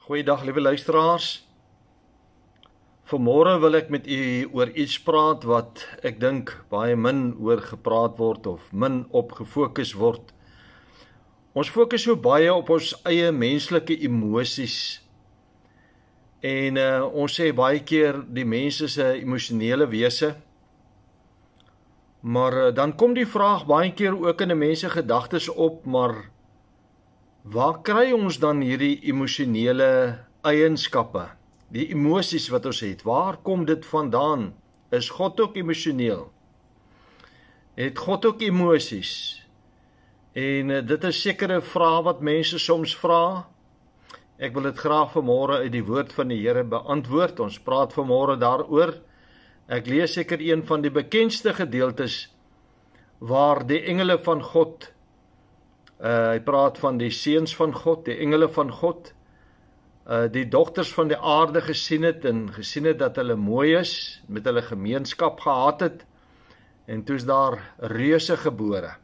Goeiedag, liewe luisteraars. Vanmôre wil ek met u oor iets praat wat ek dink baie min oor gepraat word of min op gefokus word. Ons fokus so baie op ons eie menslike emosies. En ons sê baie keer die mens is 'n emosionele wese. Maar dan kom die vraag baie keer ook in 'n mens se gedagtes op, maar waar kry ons dan hierdie emosionele eienskappe, die emosies wat ons het? Waar kom dit vandaan? Is God ook emosioneel? Het God ook emosies? En dit is sekere vrae wat mense soms vra. Ek wil dit graag vanmôre uit die woord van die Here beantwoord. Ons praat vanmôre daaroor. Ek lees seker een van die bekendste gedeeltes waar die engele van God, hy praat van die seuns van God, die engele van God, die dogters van die aarde gesien het en gesien het dat hulle mooi is, met hulle gemeenskap gehad het, en toe is daar reuse gebore,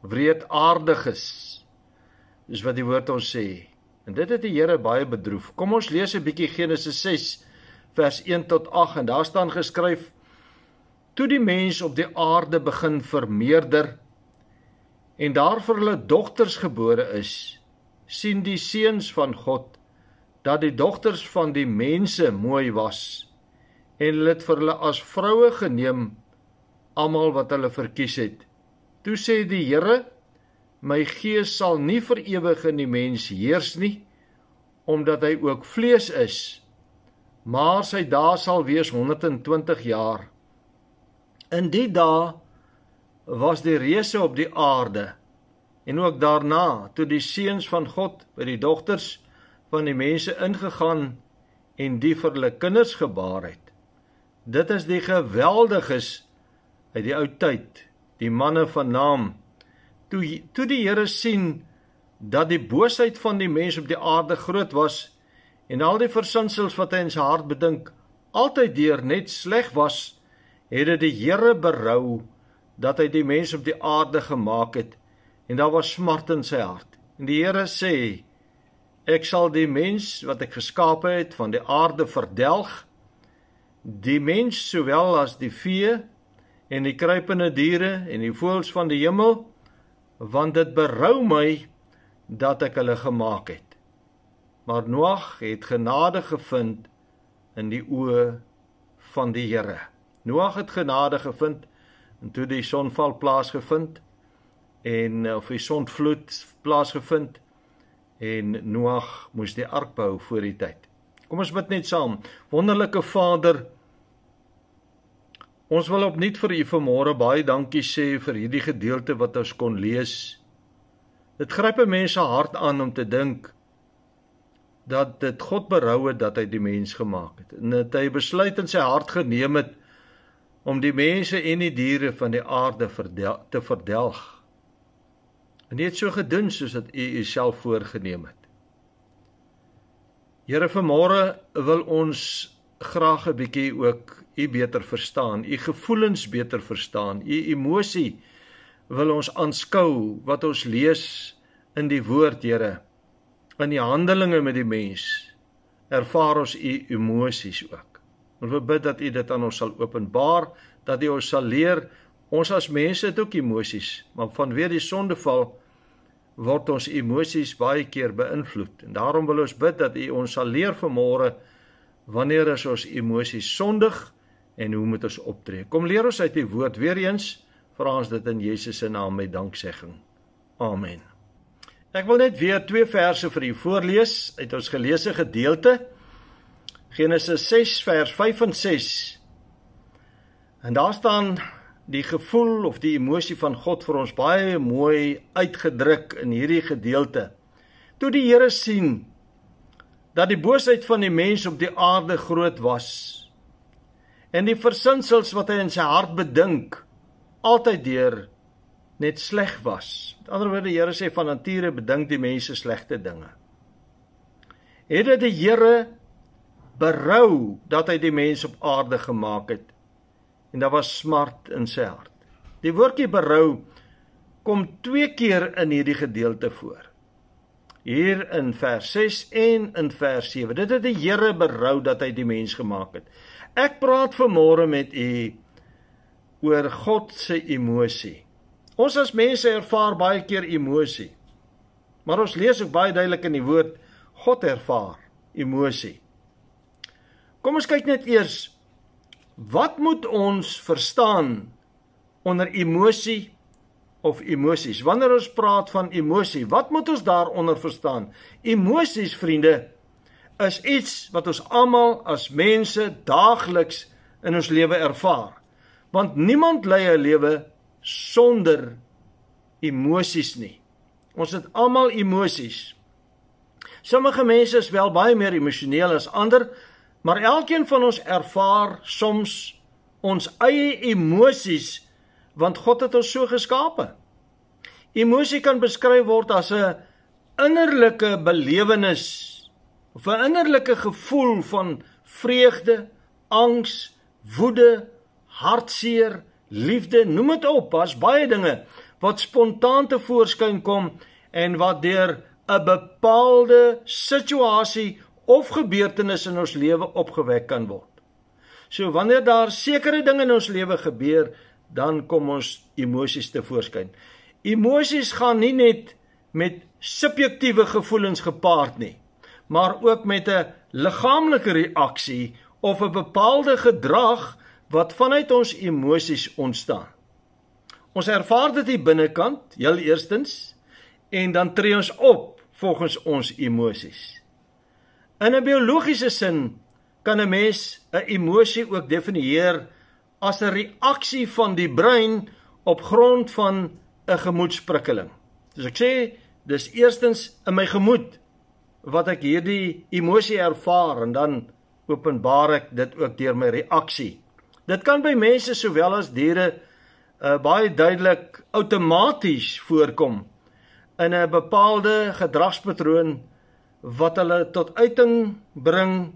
wreedaardiges, dis wat die woord ons sê, en dit het die Here baie bedroef. Kom ons lees 'n bietjie Genesis 6, vers 1 tot 8, en daar staan geskryf, toe die mens op die aarde begin vermeerder, en daar vir hulle dogters gebore is, sien die seuns van God, dat die dogters van die mense mooi was, en hulle het vir hulle as vroue geneem, almal wat hulle verkies het. Toe sê die Here, my gees sal nie vir ewig in die mens heers nie, omdat hy ook vlees is, maar sy dae sal wees 120 jaar. In die dae was die reuse op die aarde, en ook daarna, toe die seuns van God by die dogters van die mense ingegaan, en die vir hulle kinders gebaar het. Dit is die geweldiges uit die ou tyd, die manne van naam. Toe die Here sien, dat die boosheid van die mens op die aarde groot was, en al die versinsels wat hy in sy hart bedink, altyd deur net sleg was, het die Here berou, dat hy die mens op die aarde gemaak het, en daar was smart in sy hart. En die Here sê, ek sal die mens wat ek geskape het van die aarde verdelg, die mens sowel as die vee, en die kruipende diere, en die voëls van die hemel, want dit berou my, dat ek hulle gemaak het. Maar Noag het genade gevind in die oë van die Here. Noag het genade gevind, en toe die sonval plaasgevind, of die sonvloed plaasgevind, en Noag moes die ark bou voor die tyd. Kom ons bid net saam. Wonderlike Vader, ons wil opnuut vir u vanmôre baie dankie sê vir hierdie gedeelte wat ons kon lees. Dit gryp 'n mens se hart aan om te dink, dat dit God berou het dat hy die mens gemaak het, en dat hy besluit in sy hart geneem het, om die mense en die diere van die aarde te verdelg. En hy het so gedoen soos dat u self voorgeneem het. Here, vanmôre wil ons graag 'n bietjie ook u beter verstaan, u gevoelens beter verstaan, u emosie wil ons aanskou, wat ons lees in die woord, Here, in die handelinge met die mens, ervaar ons u emosies ook. Ons wil bid dat u dit aan ons sal openbaar, dat u ons sal leer, ons as mense het ook emosies, maar vanweer die sondeval, word ons emosies baie keer beïnvloed, en daarom wil ons bid dat u ons sal leer vanmôre, wanneer is ons emosies sondig, en hoe moet ons optree. Kom leer ons uit die woord weer eens, vra ons dit in Jesus se naam met danksegging. Amen. Ek wil net weer 2 verse vir u voorlees, uit ons geleesde gedeelte, Genesis 6 vers 5 en 6, en daar staan die gevoel of die emosie van God vir ons baie mooi uitgedruk in hierdie gedeelte. Toe die Here sien, dat die boosheid van die mens op die aarde groot was, en die versinsels wat hy in sy hart bedink, altyd deur net sleg was. Met ander woorde, die Here sê van nature bedink die mense slegte dinge. Het die Here berou dat hy die mens op aarde gemaak het, en daar was smart in sy hart. Die woordjie berou kom 2 keer in hierdie gedeelte voor. hier in vers 6 en in vers 7. Dit het die Here berou dat hy die mens gemaak het. Ek praat vanmôre met u oor God se emosie. Ons as mense ervaar baie keer emosie. Maar ons lees ook baie duidelik in die woord, God ervaar emosie. Kom ons kyk net eers, wat moet ons verstaan onder emosie of emosies? Wanneer ons praat van emosie, wat moet ons daaronder verstaan? Emosies, vriende, is iets wat ons almal as mense daagliks in ons lewe ervaar. Want niemand lei 'n lewe sonder emosies nie. Ons het almal emosies. Sommige mense is wel baie meer emosioneel as ander, maar elkeen van ons ervaar soms ons eie emosies, want God het ons so geskape. Emosie kan beskryf word as 'n innerlike belewenis, of 'n innerlike gevoel van vreugde, angs, woede, hartseer, liefde, noem dit op, daar's baie dinge wat spontaan te voorskyn kom en wat deur 'n bepaalde situasie of gebeurtenis in ons lewe opgewek kan word. So wanneer daar sekere dinge in ons lewe gebeur, dan kom ons emosies te voorskyn. Emosies gaan nie net met subjektiewe gevoelens gepaard nie, maar ook met 'n liggaamlike reaksie of 'n bepaalde gedrag wat vanuit ons emosies ontstaan. Ons ervaar dit hier binnekant, heel eerstens, en dan tree ons op volgens ons emosies. In 'n biologiese sin kan 'n mens 'n emosie ook definieer as 'n reaksie van die brein op grond van 'n gemoedsprikkeling. Dus ek sê, dis eerstens in my gemoed wat ek hierdie emosie ervaar en dan openbaar ek dit ook deur my reaksie. Dit kan by mense sowel as diere baie duidelik outomaties voorkom in 'n bepaalde gedragspatroon wat hulle tot uiting bring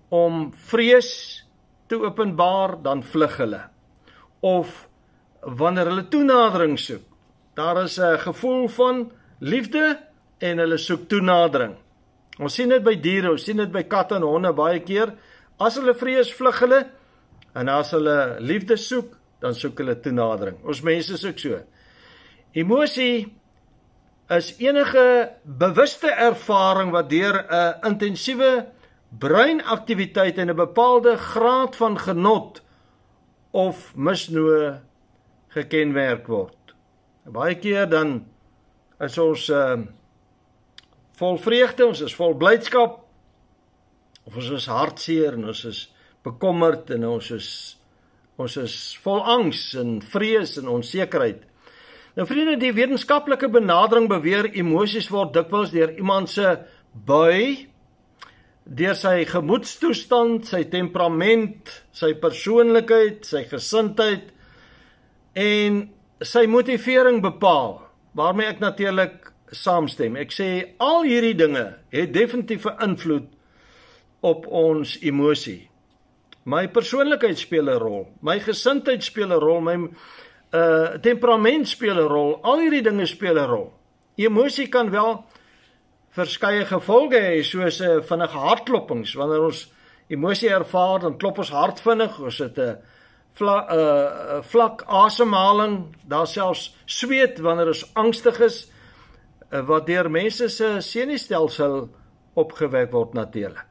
om vrees te openbaar, dan vlug hulle. Of wanneer hulle toenadering soek, daar is 'n gevoel van liefde en hulle soek toenadering. Ons sien dit by diere, ons sien dit by katte en honde baie keer. As hulle vrees, vlug hulle, en as hulle liefde soek, dan soek hulle toenadering. Ons mense is ook so. Emosie is enige bewuste ervaring wat deur 'n intensiewe breinaktiwiteit en 'n bepaalde graad van genot of misnoë gekenmerk word. Baie keer dan is ons vol vreugde, ons is vol blydskap, of ons is hartseer en ons is bekommerd en ons is vol angs en vrees en onsekerheid. Nou vriende, die wetenskaplike benadering beweer emosies word dikwels deur iemand se bui, deur sy gemoedstoestand, sy temperament, sy persoonlikheid, sy gesindheid en sy motivering bepaal, waarmee ek natuurlik saamstem. Ek sê, al hierdie dinge het definitief 'n invloed op ons emosie. My persoonlikheid speel 'n rol, my gesindheid speel 'n rol, my temperament speel 'n rol, al hierdie dinge speel 'n rol. Emosie kan wel verskeie gevolge hê, soos vinnige hartklopings. Wanneer ons emosie ervaar, dan klop ons hart vinnig, ons het 'n vlak asemhaling, daar selfs sweet wanneer ons angstig is, wat deur mense se senuistelsel opgewek word natuurlik.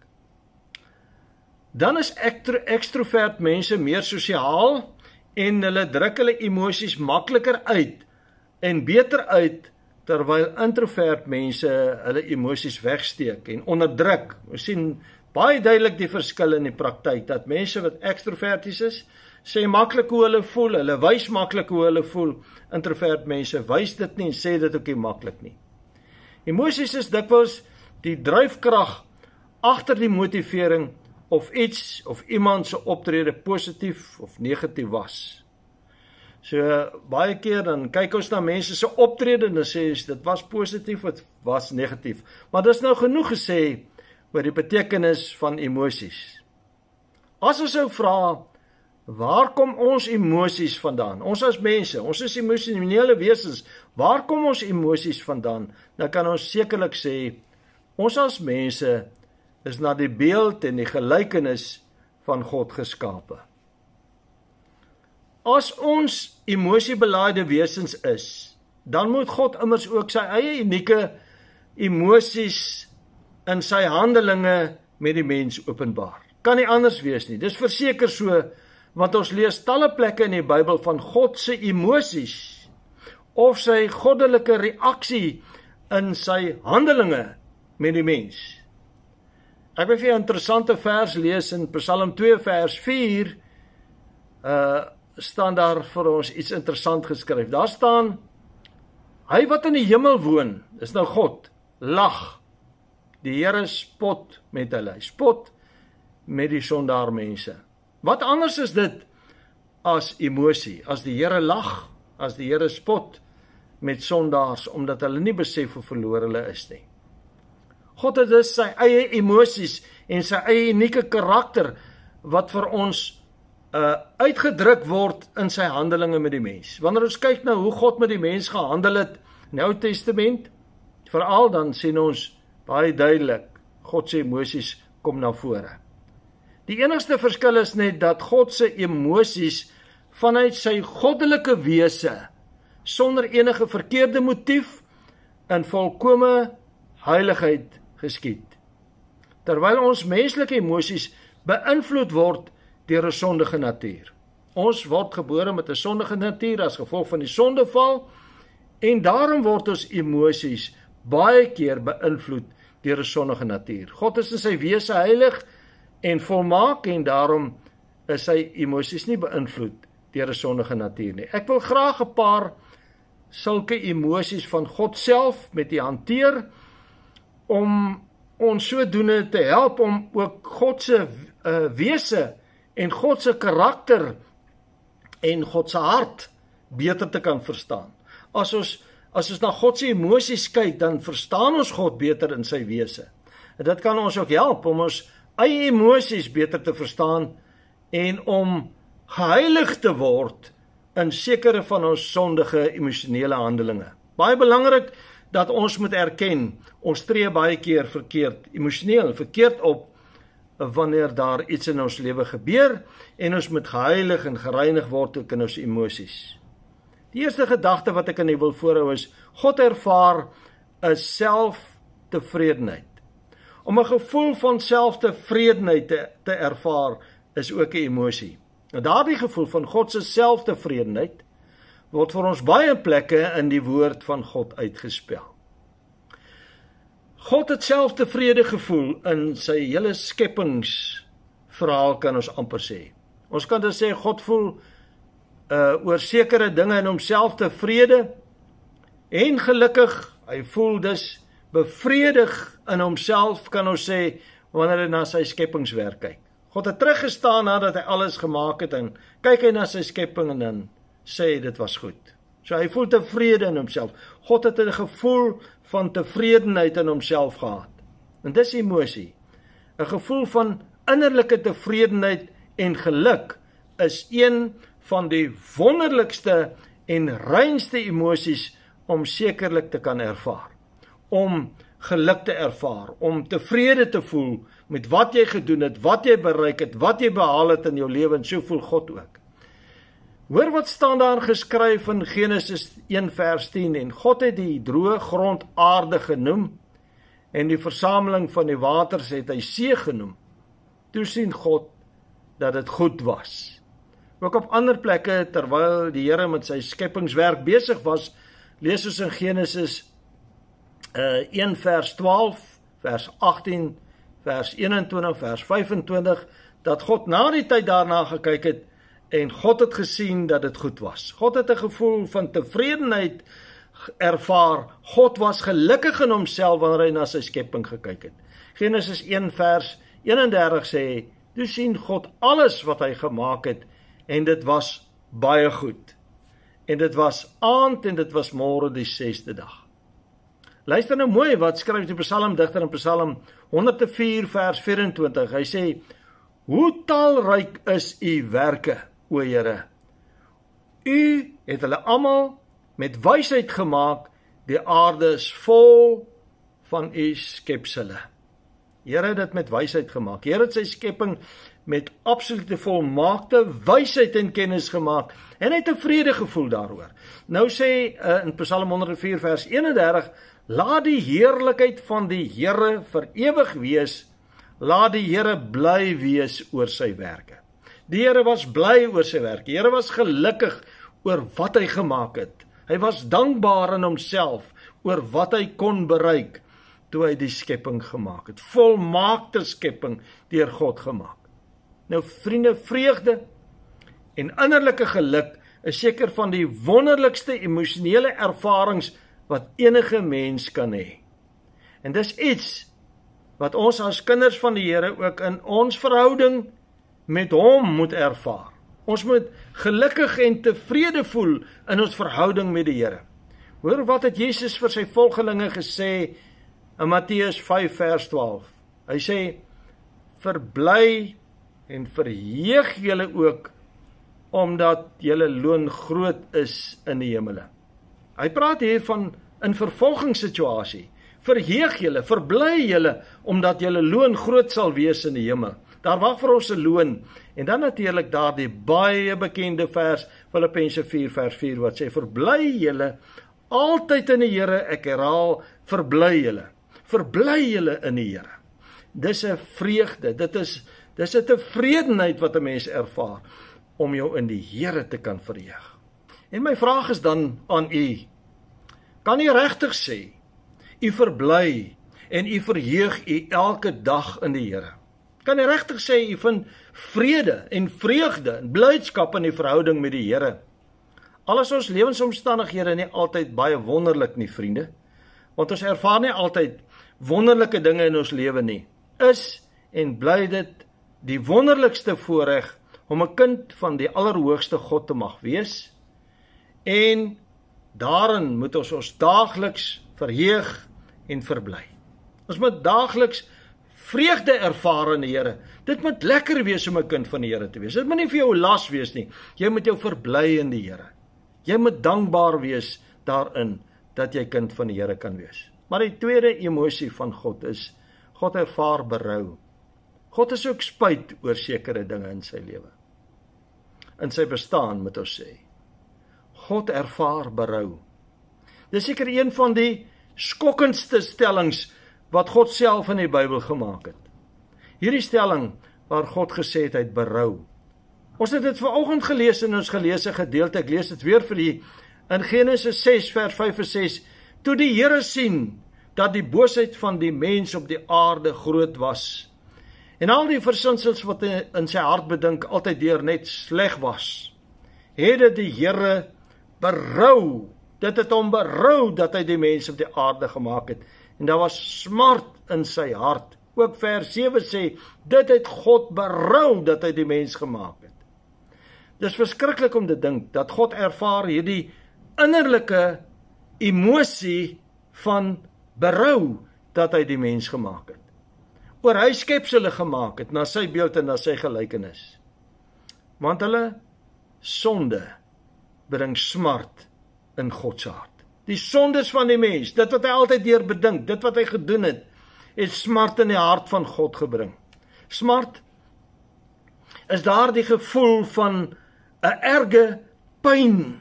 Dan is ekstrovert mense meer sosiaal en hulle druk hulle emosies makliker uit en beter uit, terwyl introvert mense hulle emosies wegsteek en onderdruk. Ons sien baie duidelik die verskil in die praktyk, dat mense wat ekstroverties is, sê maklik hoe hulle voel, hulle wys maklik hoe hulle voel. Introvert mense wys dit nie en sê dit ook nie maklik nie. Emosies is dikwels die dryfkrag agter die motivering of iets of iemand se optrede positief of negatief was. So baie keer dan kyk ons na mense se optrede en dan sê ons dit was positief, dit was negatief. Maar dis nou genoeg gesê oor die betekenis van emosies. As ons sou vra, waar kom ons emosies vandaan? Ons as mense, ons is emosionele wesens, waar kom ons emosies vandaan? Dan kan ons sekerlik sê, ons as mense is na die beeld en die gelykenis van God geskape. As ons emosiebelaide wesens is, dan moet God immers ook sy eie unieke emosies in sy handelinge met die mens openbaar. Kan nie anders wees nie. Dis verseker so, want ons lees talle plekke in die Bybel van God se emosies of sy goddelike reaksie in sy handelinge met die mens. Ek wil vir jou 'n interessante vers lees in Psalm 2 vers 4. Staan daar vir ons iets interessant geskryf. Daar staan, hy wat in die hemel woon, is nou God, lag. Die Here spot met hulle. Hy spot met die sondaar mense. Wat anders is dit as emosie? As die Here lag, as die Here spot met sondaars, omdat hulle nie besef hoe verlore hulle is nie. God het dus sy eie emosies en sy eie unieke karakter wat vir ons uitgedruk word in sy handelinge met die mens. Wanneer ons kyk na hoe God met die mens gehandel het in die Ou Testament, veral dan sien ons baie duidelik, God se emosies kom na vore. Die enigste verskil is net dat God se emosies vanuit sy goddelike wese, sonder enige verkeerde motief, in volkome heiligheid geskied. Terwyl ons menslike emosies beïnvloed word deur 'n sondige natuur. Ons word gebore met 'n sondige natuur as gevolg van die sondeval, en daarom word ons emosies baie keer beïnvloed deur 'n sondige natuur. God is in sy wese heilig en volmaak, en daarom is sy emosies nie beïnvloed deur 'n sondige natuur nie. Ek wil graag 'n paar sulke emosies van God self met u hanteer, om ons sodoende te help om ook God se wese en God se karakter en God se hart beter te kan verstaan. As ons na God se emosies kyk, dan verstaan ons God beter in sy wese. En dit kan ons ook help om ons eie emosies beter te verstaan en om geheilig te word in sekere van ons sondige emosionele handelinge. Baie belangrik dat ons moet erken, ons tree baie keer verkeerd, emosioneel verkeerd op, wanneer daar iets in ons lewe gebeur, en ons moet geheilig en gereinig word ook in ons emosies. Die eerste gedagte wat ek aan u wil voorhou is, God ervaar 'n selftevredenheid. Om 'n gevoel van selftevredenheid te ervaar, is ook 'n emosie. En daardie gevoel van God se selftevredenheid word vir ons baie plekke in die woord van God uitgespel. God het selftevrede gevoel in sy hele skepingsverhaal, kan ons amper sê. Ons kan dus sê, God voel oor sekere dinge in homself tevrede en gelukkig. Hy voel dus bevredig in homself, kan ons sê, wanneer hy na sy skepingswerk kyk. God het teruggestaan nadat hy alles gemaak het, en kyk hy na sy skepping en dan sê hy, dit was goed. So hy voel tevrede in homself. God het 'n gevoel van tevredenheid in homself gehad. En dis emosie. 'n Gevoel van innerlike tevredenheid en geluk is een van die wonderlikste en reinste emosies om sekerlik te kan ervaar. Om geluk te ervaar, om tevrede te voel met wat jy gedoen het, wat jy bereik het, wat jy behaal het in jou lewe, en so voel God ook. Hoor wat staan daar geskryf in Genesis 1 vers 10, en God het die droë grond aarde genoem, en die versameling van die waters het hy see genoem. Toe sien God dat dit goed was. Ook op ander plekke, terwyl die Here met sy skepingswerk besig was, lees ons in Genesis 1 vers 12, vers 18, vers 21, vers 25, dat God na die tyd daarna gekyk het, en God het gesien dat dit goed was. God het 'n gevoel van tevredenheid ervaar. God was gelukkig in homself wanneer hy na sy skepping gekyk het. Genesis 1 vers 31 sê, toe sien God alles wat hy gemaak het, en dit was baie goed. En dit was aand en dit was môre die 6de dag. Luister nou mooi wat skryf die psalmdigter in Psalm 104 vers 24. Hy sê, hoe talryk is u werke, o Here. U het hulle almal met wysheid gemaak, die aarde is vol van u skepsele. Here het dit met wysheid gemaak. Here het sy skepping met absolute volmaakte wysheid en kennis gemaak, en hy het 'n vrede gevoel daaroor. Nou sê in Psalm 104 vers 31, laat die heerlikheid van die Here vir ewig wees, laat die Here bly wees oor sy werke. Die Here was bly oor sy werke, die Here was gelukkig oor wat hy gemaak het. Hy was dankbaar in homself oor wat hy kon bereik toe hy die skepping gemaak het. Volmaakte skepping deur God gemaak. Nou vriende, vreugde en innerlike geluk is seker van die wonderlikste emosionele ervarings wat enige mens kan hê. En dis iets wat ons as kinders van die Here ook in ons verhouding met hom moet ervaar. Ons moet gelukkig en tevrede voel in ons verhouding met die Here. Hoor wat het Jesus vir sy volgelinge gesê in Matteus 5 vers 12. Hy sê, verbly en verheug julle ook, omdat julle loon groot is in die hemele. Hy praat hier van in vervolgingssituasie. Verheug julle, verbly julle, omdat julle loon groot sal wees in die hemel. Daar wag vir ons 'n loon. En dan natuurlik daardie baie bekende vers, Filippense 4 vers 4, wat sê, verbly julle altyd in die Here, ek herhaal, verbly julle in die Here. Dis 'n vreugde, dis 'n tevredenheid wat 'n mens ervaar, om jou in die Here te kan verheug. En my vraag is dan aan u, kan u regtig sê, u verbly en u verheug u elke dag in die Here? Kan u regtig sê, u vind vrede en vreugde en blydskap in die verhouding met die Here? Al is ons lewensomstandighede nie altyd baie wonderlik nie, vriende, want ons ervaar nie altyd wonderlike dinge in ons lewe nie, is en bly dit die wonderlikste voorreg om 'n kind van die Allerhoogste God te mag wees, en daarin moet ons daagliks verheug en verbly. Ons moet daagliks vreugde ervaar in die Here. Dit moet lekker wees om 'n kind van die Here te wees. Dit moet nie vir jou 'n las wees nie. Jy moet jou verbly in die Here. Jy moet dankbaar wees daarin dat jy kind van die Here kan wees. Maar die tweede emosie van God is, God ervaar berou. God is ook spyt oor sekere dinge in sy lewe. In sy bestaan, moet ons sê. God ervaar berou. Dis seker een van die skokkendste stellings wat God self in die Bybel gemaak het. Hierdie stelling waar God gesê het, hy het berou. Ons het dit vanoggend gelees in ons geleesde gedeelte, ek lees dit weer vir u, in Genesis 6 vers 5 en 6, toe die Here sien, dat die boosheid van die mens op die aarde groot was, en al die versinsels wat hy in sy hart bedink, altyd deur net sleg was, het dit die Here berou, dit het hom berou, dat hy die mens op die aarde gemaak het, en daar was smart in sy hart. Ook vers 7 sê, dit het God berou, dat hy die mens gemaak het. Dis verskriklik om te dink, dat God ervaar hierdie innerlike emosie van berou, dat hy die mens gemaak het. Oor hy skepsele gemaak het, na sy beeld en na sy gelykenis. Want hulle sonde bring smart in God se hart. Die sondes van die mens, dit wat hy altyd deur bedink, dit wat hy gedoen het smart in die hart van God gebring. Smart is daar die gevoel van 'n erge pyn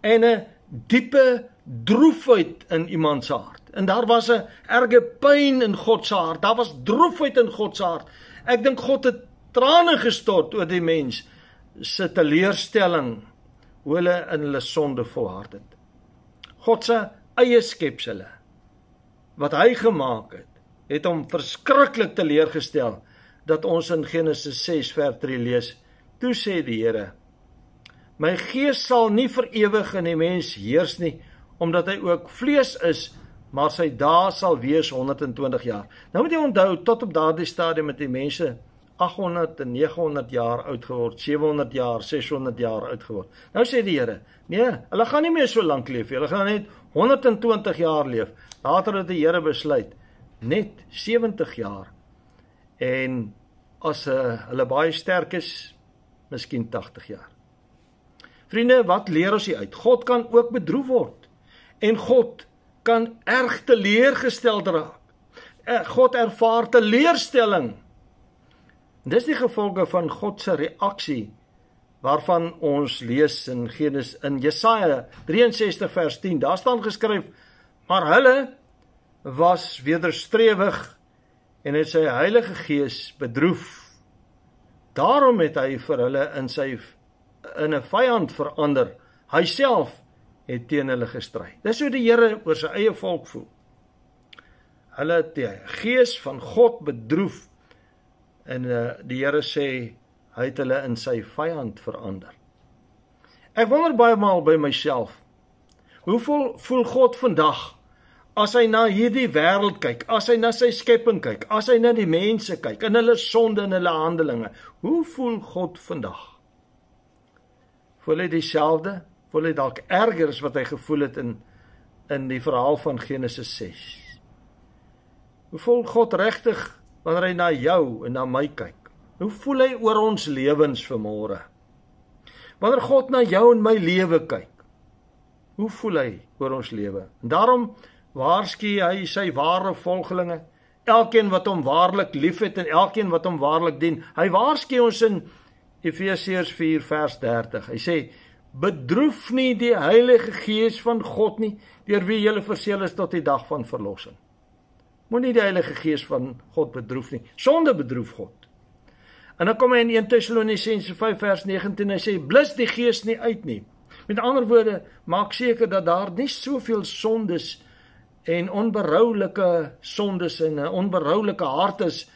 en 'n diepe droefheid in iemand se hart. En daar was 'n erge pyn in God se hart, daar was droefheid in God se hart. Ek dink God het trane gestort oor die mens se teleurstelling, hoe hulle in hulle sonde volhard het. God se eie skepsele, wat hy gemaak het hom verskriklik teleurgestel, dat ons in Genesis 6 vers 3 lees, toe sê die Here, my gees sal nie vir ewig in die mens heers nie, omdat hy ook vlees is, maar sy dae sal wees 120 jaar. Nou moet jy onthou, tot op daardie stadium het die mense 800 en 900 jaar oud geword, 700 jaar, 600 jaar oud geword. Nou sê die Here, nee, hulle gaan nie meer so lank leef, hulle gaan net 120 jaar leef. Later het die Here besluit, net 70 jaar. En as hulle baie sterk is, miskien 80 jaar. Vriende, wat leer ons hier uit? God kan ook bedroef word. En God kan erg teleurgesteld raak. God ervaar teleurstelling. Dis die gevolge van God se reaksie, waarvan ons lees in Jesaja 63 vers 10. Daar staan geskryf, maar hulle was wederstrewig en het sy Heilige Gees bedroef. Daarom het hy vir hulle in 'n vyand verander. Hy self het teen hulle gestry. Dis hoe die Here oor sy eie volk voel. Hulle het die Gees van God bedroef en die Here sê hy het hulle in sy vyand verander. Ek wonder baie maal by myself, hoe voel God vandag as hy na hierdie wêreld kyk, as hy na sy skepping kyk, as hy na die mense kyk, in hulle sonde en hulle handelinge? Hoe voel God vandag? Voel hy dieselfde? Voel hy dalk erger as wat hy gevoel het in die verhaal van Genesis 6? Hoe voel God regtig wanneer hy na jou en na my kyk? Hoe voel hy oor ons lewens vanmôre? Wanneer God na jou en my lewe kyk, hoe voel hy oor ons lewe? En daarom waarsku hy sy ware volgelinge, elkeen wat hom waarlik liefhet en elkeen wat hom waarlik dien. Hy waarsku ons in Efesiërs 4 vers 30. Hy sê, bedroef nie die Heilige Gees van God nie, deur wie julle verseël is tot die dag van verlossing. Moenie die Heilige Gees van God bedroef nie. Sonde bedroef God. En dan kom hy in 1 Tessalonisense 5 vers 19, hy sê, blus die Gees nie uit nie. Met ander woorde, maak seker dat daar nie soveel sondes en onberoulike sondes en 'n onberoulike hart is,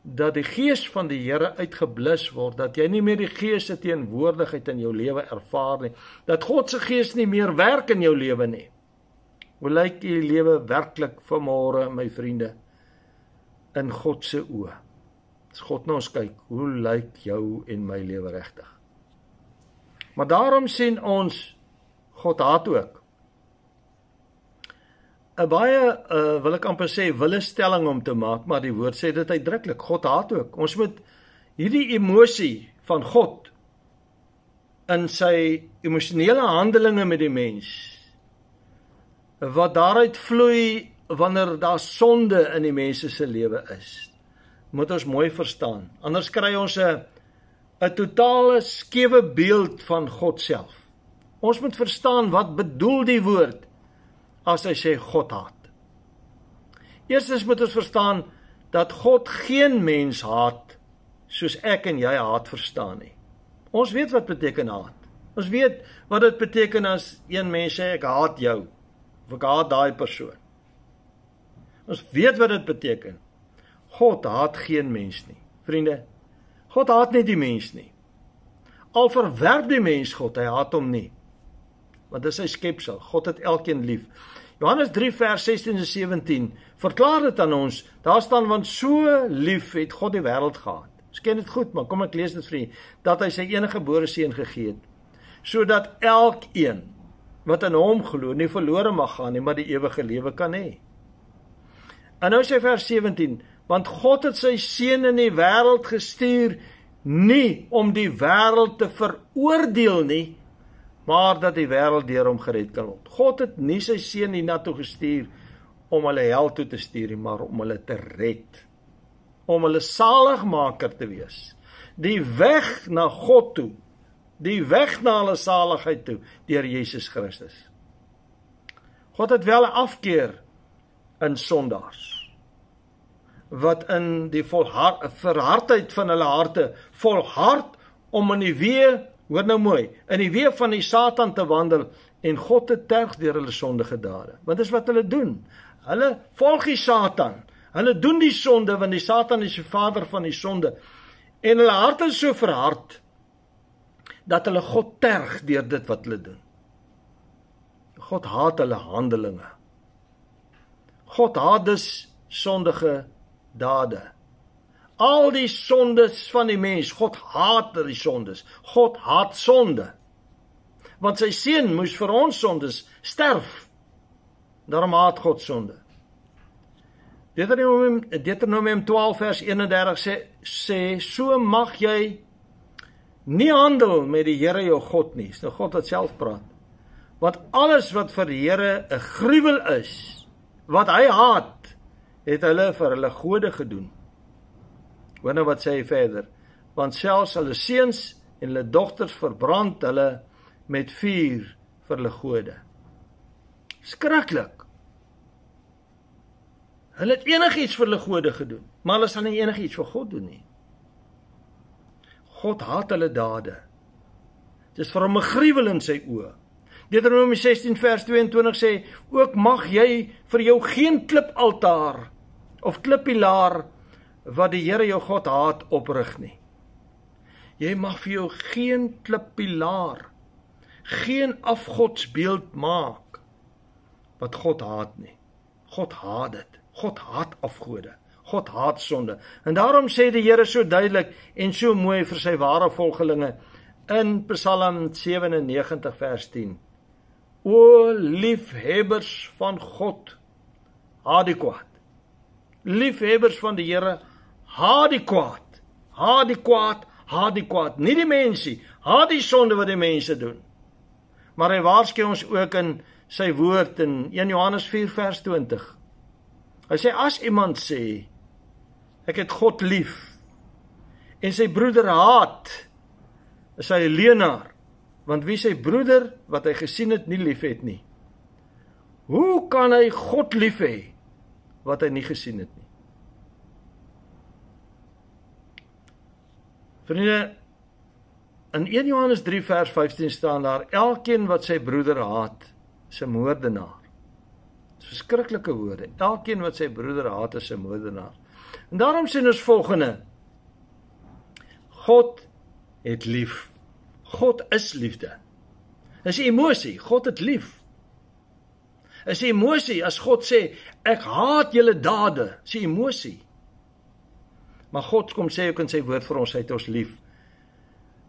dat die Gees van die Here uitgeblus word, dat jy nie meer die Gees se teenwoordigheid in jou lewe ervaar nie, dat God se Gees nie meer werk in jou lewe nie. Hoe lyk die lewe werklik vanmôre, my vriende, in God se oë? As God na ons kyk, hoe lyk jou en my lewe regtig? Maar daarom sien ons, God haat ook. 'n baie, wil ek amper sê, wille stelling om te maak, maar die woord sê dit uitdruklik, God haat ook. Ons moet hierdie emosie van God in sy emosionele handelinge met die mens, wat daaruit vloei wanneer daar sonde in die mense se lewe is, moet ons mooi verstaan. Anders kry ons 'n totale skewe beeld van God self. Ons moet verstaan wat bedoel die woord as hy sê God haat. Eerstens moet ons verstaan dat God geen mens haat soos ek en jy haat verstaan nie. Ons weet wat beteken haat. Ons weet wat dit beteken as een mens sê ek haat jou of ek haat daai persoon. Ons weet wat dit beteken. God haat geen mens nie. Vriende, God haat nie die mens nie. Al verwerp die mens God, hy haat hom nie. Want dit is sy skepsel. God het elkeen lief. Johannes 3 vers 16 en 17 verklaar dit aan ons. Daar staan, want so lief het God die wêreld gehad. Ons ken dit goed, maar kom ek lees dit vir julle, dat hy sy enige gebore seun gegee het, sodat elkeen wat in hom glo nie verlore mag gaan nie, maar die ewige lewe kan hê. En nou sê vers 17, want God het sy seun in die wêreld gestuur, nie om die wêreld te veroordeel nie, maar dat die wêreld deur hom gered kan word. God het nie sy seun hiernatoe gestuur om hulle hel toe te stuur nie, maar om hulle te red, om hulle saligmaker te wees. Die weg na God toe, die weg na hulle saligheid toe, deur Jesus Christus. God het wel 'n afkeer in sondaars, wat in die verhardheid van hulle harte volhard om in die weë, hoor nou mooi, in die weë van die Satan te wandel en God te terg deur hulle sondige dade. Want dis wat hulle doen. Hulle volg die Satan. Hulle doen die sonde, want die Satan is die vader van die sonde. En hulle harte is so verhard, dat hulle God terg deur dit wat hulle doen. God haat hulle handelinge. God haat dus sondige dade. Al die sondes van die mens, God haat die sondes. God haat sonde. Want sy seun moes vir ons sondes sterf. Daarom haat God sonde. Deuteronomium 12 vers 31 sê, so mag jy Nie handel met die Here jou God nie, is nou God wat self praat. Want alles wat vir die Here 'n gruwel is, wat hy haat, het hulle vir hulle gode gedoen. Hoor nou wat sê hy verder, want selfs hulle seuns en hulle dogters verbrand hulle met vuur vir hulle gode. Skrikkelik. Hulle het enigiets vir hulle gode gedoen, maar hulle sal nie enigiets vir God doen nie. God haat hulle dade. Dit is vir hom 'n gruwel in sy oë. Deuteronomium 16 vers 22 sê, ook mag jy vir jou geen klipaltaar of klippilaar wat die Here jou God haat oprig nie. Jy mag vir jou geen klippilaar, geen afgodsbeeld maak wat God haat nie. God haat dit. God haat afgode. God haat sonde. En daarom sê die Here so duidelik en so mooi vir sy ware volgelinge in Psalm 97 vers 10. O liefhebbers van God, haat die kwaad. Liefhebbers van die Here, haat die kwaad. Haat die kwaad, haat die kwaad. Nie die mensie, haat die sonde wat die mense doen. Maar hy waarsku ons ook in sy woord in 1 Johannes 4 vers 20. Hy sê, as iemand sê, ek het God lief, en sy broeder haat, is hy 'n leienaar, want wie sy broeder, wat hy gesien het, nie lief het nie. Hoe kan hy God lief hê, wat hy nie gesien het nie? Vriende, in 1 Johannes 3 vers 15 staan daar, elkeen wat sy broeder haat, is 'n moordenaar. Dit is verskriklike woorde. Elkeen wat sy broeder haat, is 'n moordenaar. En daarom sê ons volgende, God het lief. God is liefde. Is 'n emosie, God het lief. Is 'n emosie, as God sê, ek haat julle dade, is 'n emosie. Maar God kom sê ook in sy woord vir ons, hy het ons lief.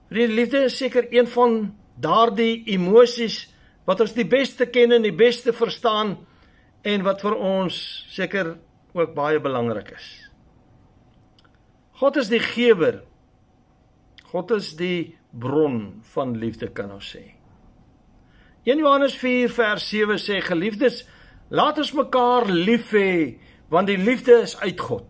Die liefde is seker een van daardie emosies, wat ons die beste ken en die beste verstaan, en wat vir ons seker ook baie belangrik is. God is die gewer. God is die bron van liefde, kan ons sê. 1 Johannes 4 vers 7 sê, geliefdes, laat ons mekaar lief hê, want die liefde is uit God.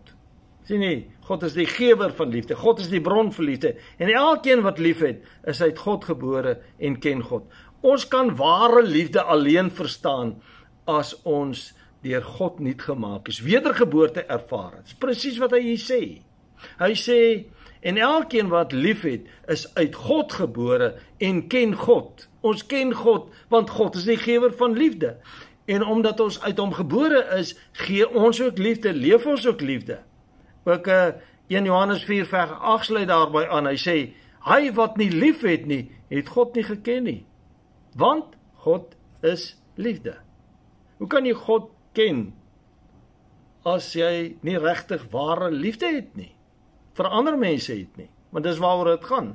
Sien nie, God is die gewer van liefde, God is die bron van liefde, en elkeen wat lief het, is uit God gebore en ken God. Ons kan ware liefde alleen verstaan, as ons deur God nuut gemaak is, wedergeboorte ervaar. Dit is presies wat hy hier sê. Hy sê, en elkeen wat lief het, is uit God gebore en ken God. Ons ken God, want God is die gewer van liefde. En omdat ons uit hom gebore is, gee ons ook liefde, leef ons ook liefde. Ook 1 Johannes 4 vers 8 sluit daarby aan, hy sê, hy wat nie lief het nie, het God nie geken nie. Want God is liefde. Hoe kan jy God ken, as jy nie regtig ware liefde het nie? Vir ander mense het nie, want dis waaroor dit gaan.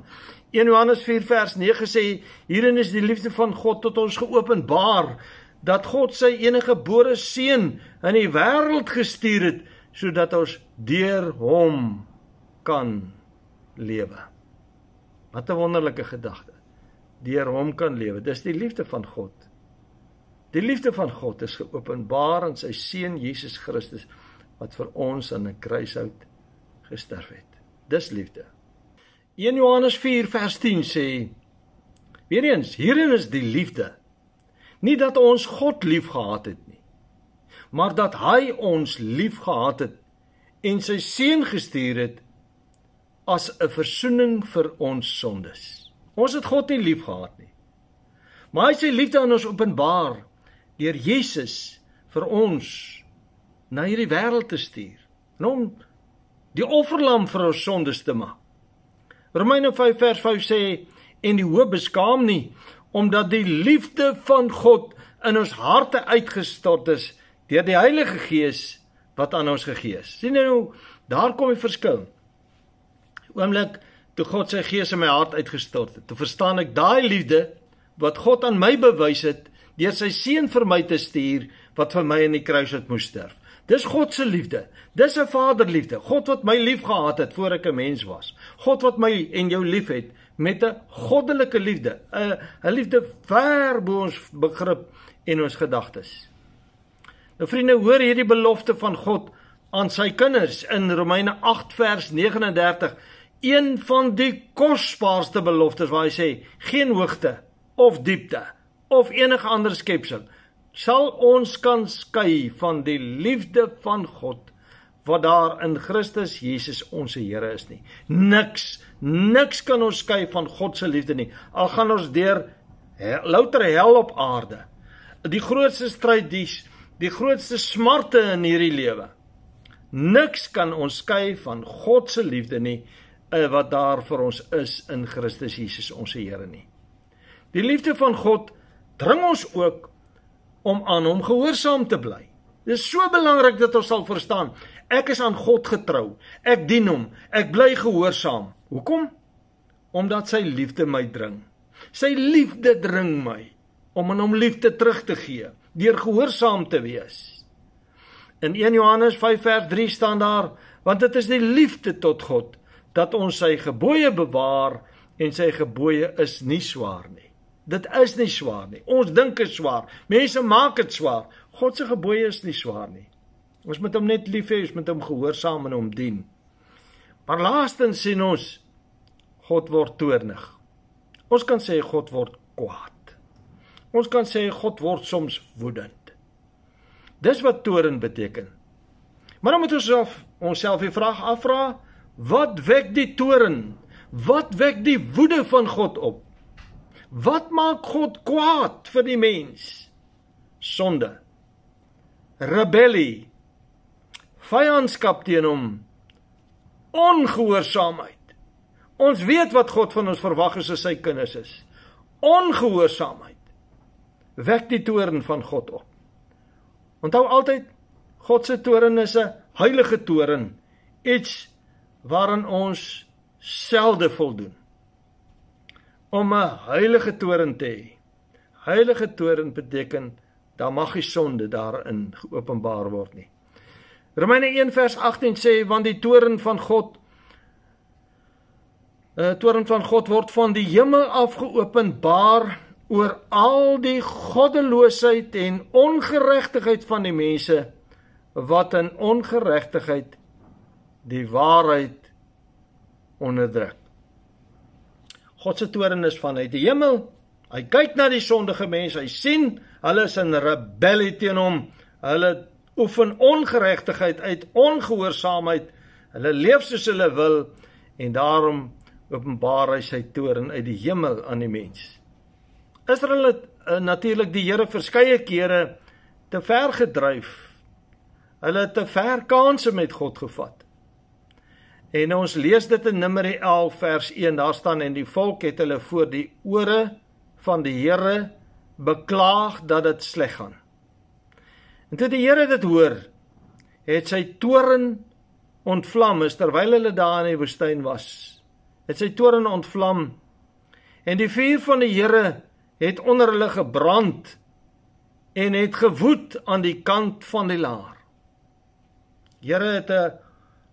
1 Johannes 4 vers 9 sê, hierin is die liefde van God tot ons geopenbaar, dat God sy enige gebore seun in die wêreld gestuur het, sodat ons deur hom kan lewe. Wat 'n wonderlike gedagte. Deur hom kan lewe. Dis die liefde van God. Die liefde van God is geopenbaar in sy seun Jesus Christus, wat vir ons aan 'n kruishout gesterf het. Dis liefde. 1 Johannes 4 vers 10 sê, weer eens, hierin is die liefde, nie dat ons God lief gehad het nie, maar dat hy ons lief gehad het, en sy seun gestuur het, as 'n versoening vir ons sondes. Ons het God nie lief gehad nie, maar hy het sy liefde aan ons openbaar, deur Jesus vir ons, na hierdie wêreld te stuur, en om die offerlam vir ons sondes te maak. Romeine 5 vers 5 sê, en die hoop beskaam nie, omdat die liefde van God in ons harte uitgestort is, deur die Heilige Gees, wat aan ons gegee is. Sien nou, daar kom die verskil. Oomblik, toe God sy Gees in my hart uitgestort het, toe verstaan ek daai liefde, wat God aan my bewys het, deur sy seun vir my te stuur, wat vir my in die kruis het moes sterf. Dis God se liefde, dis 'n vaderliefde, God wat my lief gehad het, voor ek 'n mens was, God wat my en jou lief het, met 'n goddelike liefde, 'n liefde ver bo ons begrip en ons gedagtes. Nou vriende, hoor hierdie belofte van God aan sy kinders in Romeine 8 vers 39, een van die kosbaarste beloftes waar hy sê, geen hoogte of diepte of enige ander skepsel sal ons kan skei van die liefde van God wat daar in Christus Jesus ons Here is nie. Niks kan ons skei van God se liefde nie. Al gaan ons deur louter hel op aarde. Die grootste stryd, die grootste smarte in hierdie lewe. Niks kan ons skei van God se liefde nie, wat daar vir ons is in Christus Jesus ons Here nie. Die liefde van God dring ons ook om aan hom gehoorsaam te bly. Dit is so belangrik dat ons sal verstaan, ek is aan God getrou, ek dien hom, ek bly gehoorsaam. Hoekom? Omdat sy liefde my dring. Sy liefde dring my om aan hom liefde terug te gee, deur gehoorsaam te wees. In 1 Johannes 5 vers 3 staan daar, want dit is die liefde tot God, dat ons sy gebooie bewaar, en sy gebooie is nie swaar nie. Dit is nie swaar nie. Ons dink is swaar. Mense maak dit swaar. God se gebooie is nie swaar nie. Ons moet hom net lief hê, ons moet hom gehoorsaam en hom dien. Maar laastens sien ons, God word toornig. Ons kan sê God word kwaad. Ons kan sê God word soms woedend. Dis wat toorn beteken. Maar dan moet ons onsself die vraag afvra, wat wek die toorn? Wat wek die woede van God op? Wat maak God kwaad vir die mens? Sonde, rebellie, vyandskap teen hom, ongehoorsaamheid. Ons weet wat God van ons verwag as sy kinders is. Ongehoorsaamheid wek die toorn van God op. Onthou altyd, God se toorn is 'n heilige toorn, iets waarin ons selde voldoen. Om 'n heilige toorn te hê. Heilige toorn beteken, daar mag nie sonde daarin geopenbaar word nie. Romeine 1 vers 18 sê, want die toorn van God word van die hemel af geopenbaar oor al die goddeloosheid en ongeregtigheid van die mense, wat in ongeregtigheid die waarheid onderdruk. God se toorn is vanuit die hemel. Hy kyk na die sondige mense, hy sien, hulle is in rebellie teen hom, hulle oefen ongeregtigheid uit, ongehoorsaamheid, hulle leef soos hulle wil, en daarom openbaar hy sy toorn uit die hemel aan die mens. Israel het natuurlik die Here verskeie kere te ver gedryf. Hulle het te ver kanse met God gevat. En ons lees dit in Numeri 11 vers 1, daar staan, en die volk het hulle voor die ore van die Here beklaag dat dit sleg gaan. En toe die Here dit hoor, het sy toorn ontvlam, is terwyl hulle daar in die woestyn was, het sy toorn ontvlam, en die vuur van die Here het onder hulle gebrand, en het gewoed aan die kant van die laar. Here het 'n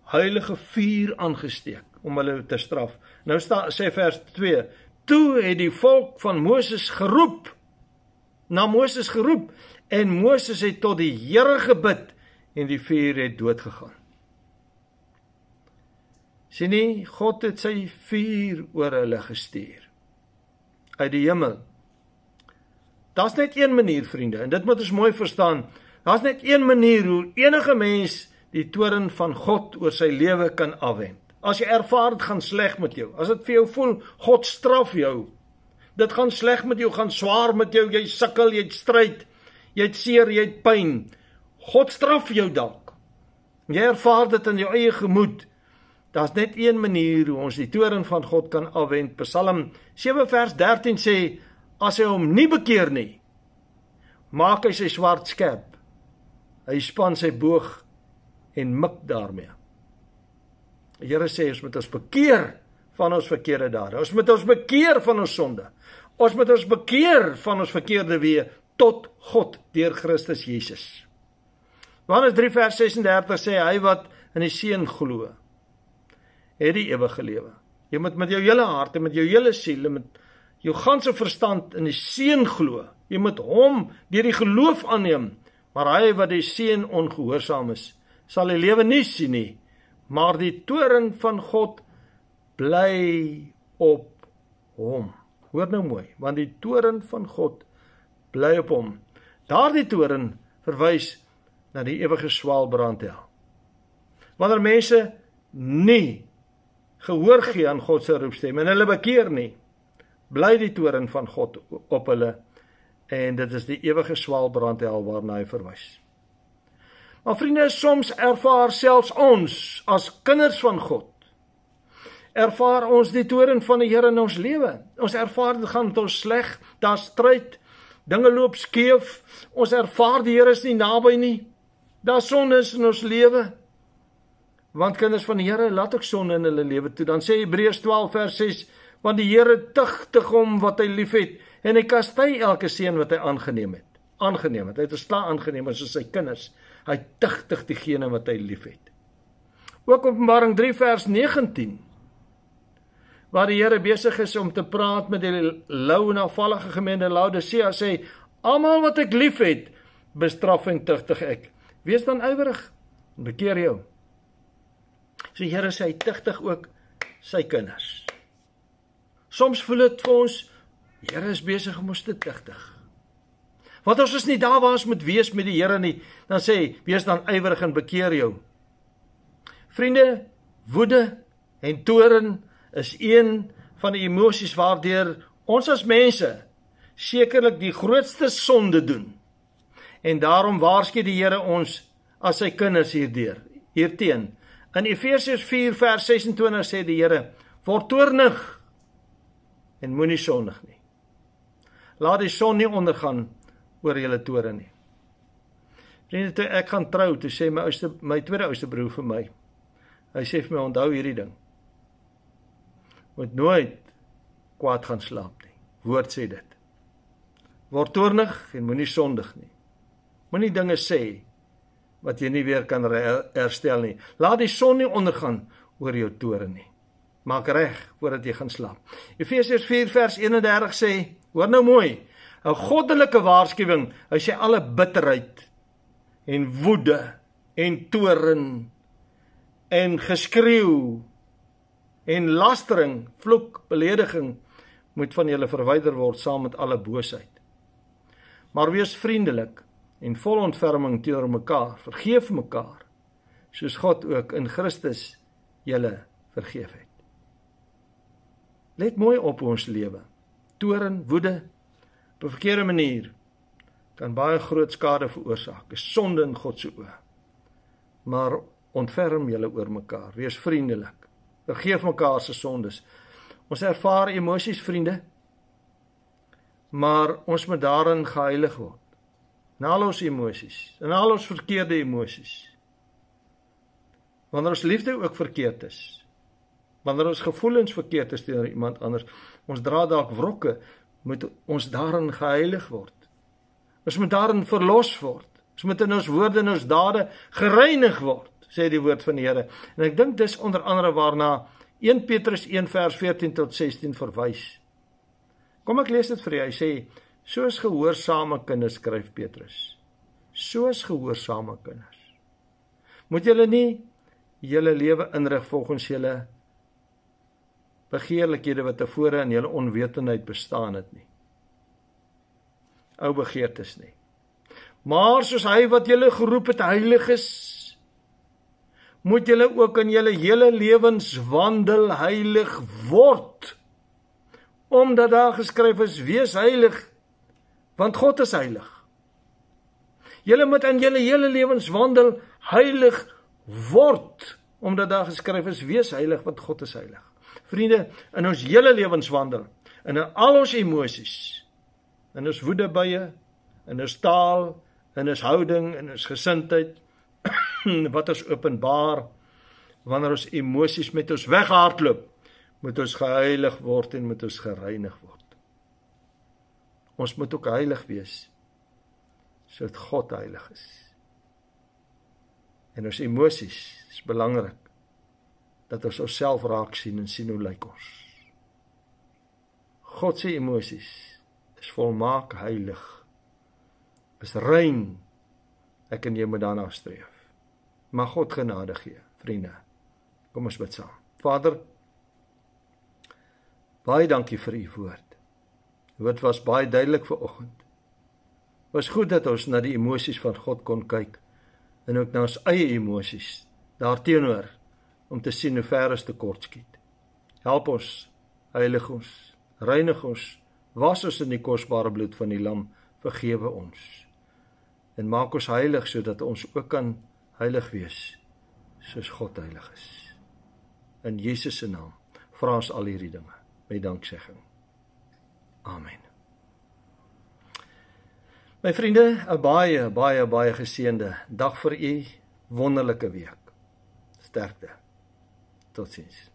heilige vuur aangesteek, om hulle te straf. Nou sê vers 2, toe het die volk van Moses geroep, na Moses geroep, en Moses het tot die Here gebid, en die vuur het doodgegaan. Sien nie, God het sy vuur oor hulle gestuur, uit die hemel. Daar's net een manier, vriende, en dit moet ons mooi verstaan, daar's net een manier hoe enige mens die toorn van God oor sy lewe kan afwend. As jy ervaar, dit gaan sleg met jou, as dit vir jou voel, God straf jou, dit gaan sleg met jou, gaan swaar met jou, jy sukkel, jy het stryd, jy het seer, jy het pyn, God straf jou dalk, jy ervaar dit in jou eie gemoed. Daar's net een manier hoe ons die toorn van God kan afwend. Psalm 7 vers 13 sê, as hy hom nie bekeer nie, maak hy sy swaard skerp, hy span sy boog en mik daarmee. Die Here sê, ons moet ons bekeer van ons verkeerde dade, ons moet ons bekeer van ons sonde, ons moet ons bekeer van ons verkeerde weë tot God deur Christus Jesus. Johannes 3 vers 36 sê, hy wat in die Seun glo, het die ewige lewe. Jy moet met jou hele hart en met jou hele siel en met jou ganse verstand in die Seun glo. Jy moet hom deur die geloof aanneem. Maar hy wat die Seun ongehoorsaam is, sal die lewe nie sien nie, maar die toorn van God bly op hom. Hoor nou mooi, want die toorn van God bly op hom. Daardie toorn verwys na die ewige swaalbrandhel. Wanneer mense nie gehoor gee aan God se roepstem en hulle bekeer nie, bly die toorn van God op hulle, en dit is die ewige swaalbrandhel waarna hy verwys. Maar vriende, soms ervaar selfs ons as kinders van God, ervaar ons die toorn van die Here in ons lewe. Ons ervaar dit gaan met ons sleg, daar's stryd, dinge loop skeef, ons ervaar die Here is nie naby nie, daar's sondes in ons lewe. Want kinders van die Here laat ook sonde in hulle lewe toe. Dan sê Hebreërs 12 vers 6, want die Here tugtig hom wat hy liefhet, en hy kastei elke seun wat hy aangeneem het. Hy het ons klaar aangeneem as sy kinders. Hy tugtig diegene wat hy liefhet. Ook Openbaring 3 vers 19, waar die Here besig is om te praat met die lou en afvallige gemeente Laodicea, sê, almal wat ek liefhet, bestraf en tugtig ek. Wees dan ywerig, bekeer jou. So die Here sê, hy tugtig ook sy kinders. Soms voel dit vir ons, die Here is besig om ons te tugtig. Want ons is nie daar waar ons moet wees met die Here nie, dan sê hy, wees dan ywerig en bekeer jou. Vriende, woede en toorn is een van die emosies waardeur ons as mense sekerlik die grootste sonde doen. En daarom waarsku die Here ons as sy kinders hierteen. In Efesiërs 4 vers 26 sê die Here, word toornig en moenie sondig nie. Laat die son nie ondergaan oor julle toorn nie. Vriende, toe ek gaan trou, toe sê my tweede oudste broer vir my, hy sê vir my, onthou hierdie ding, moet nooit kwaad gaan slaap nie. Woord sê dit. Word toornig en moenie sondig nie. Moenie dinge sê wat jy nie weer kan herstel nie. Laat die son nie ondergaan oor jou toorn nie. Maak reg voordat jy gaan slaap. Efesiërs 4 vers 31 sê, hoor nou mooi, 'n goddelike waarskuwing, hy sê alle bitterheid en woede en toorn en geskreeu en lastering, vloek, belediging moet van julle verwyder word saam met alle boosheid. Maar wees vriendelik en vol ontferming teenoor mekaar, vergeef mekaar, soos God ook in Christus julle vergeef het. Let mooi op ons lewe. Toorn, woede, op 'n verkeerde manier, kan baie groot skade veroorsaak, is sonde in God se oë. Maar ontferm julle oor mekaar, wees vriendelik, vergeef mekaar se sondes. Ons ervaar emosies, vriende, maar ons moet daarin geheilig word. In al ons emosies, in al ons verkeerde emosies. Wanneer ons liefde ook verkeerd is, wanneer ons gevoelens verkeerd is teenoor iemand anders, ons dra dalk wrokke, moet ons daarin geheilig word. Ons moet daarin verlos word. Ons moet in ons woorde en ons dade gereinig word, sê die woord van die Here. En ek dink dis onder andere waarna 1 Petrus 1 vers 14 tot 16 verwys. Kom ek lees dit vir jou, hy sê, soos gehoorsame kinders, skryf Petrus, soos gehoorsame kinders, moet julle nie julle lewe inrig volgens julle begeerlikhede wat tevore in julle onwetendheid bestaan het nie. Ou begeertes nie. Maar soos hy wat julle geroep het heilig is, moet julle ook in julle hele lewenswandel heilig word. Omdat daar geskryf is, wees heilig, want God is heilig. Julle moet in julle hele lewenswandel heilig word, omdat daar geskryf is, wees heilig, want God is heilig. Vriende, in ons hele lewenswandel, in al ons emosies, in ons woedebuie, in ons taal, in ons houding, in ons gesindheid, wat ons openbaar, wanneer ons emosies met ons weghardloop, moet ons geheilig word en moet ons gereinig word. Ons moet ook heilig wees, sodat God heilig is. En ons emosies is belangrik. dat ons onsself raak sien en sien hoe lyk ons. God se emosies is volmaak heilig, is rein. Ek en jy moet daarna streef. Mag God genade gee, vriende. Kom ons bid saam. Vader, baie dankie vir u woord. Dit was baie duidelik vanoggend. Was goed dat ons na die emosies van God kon kyk, en ook na ons eie emosies, daarteenoor, om te sien hoe ver ons tekort skiet. Help ons, heilig ons, reinig ons, was ons in die kosbare bloed van die lam, vergewe ons. En maak ons heilig, sodat ons ook kan heilig wees, soos God heilig is. In Jesus se naam, vra ons al hierdie dinge, met danksegging. Amen. My vriende, 'n baie geseënde dag vir u, wonderlike week. Sterkte. Totsiens.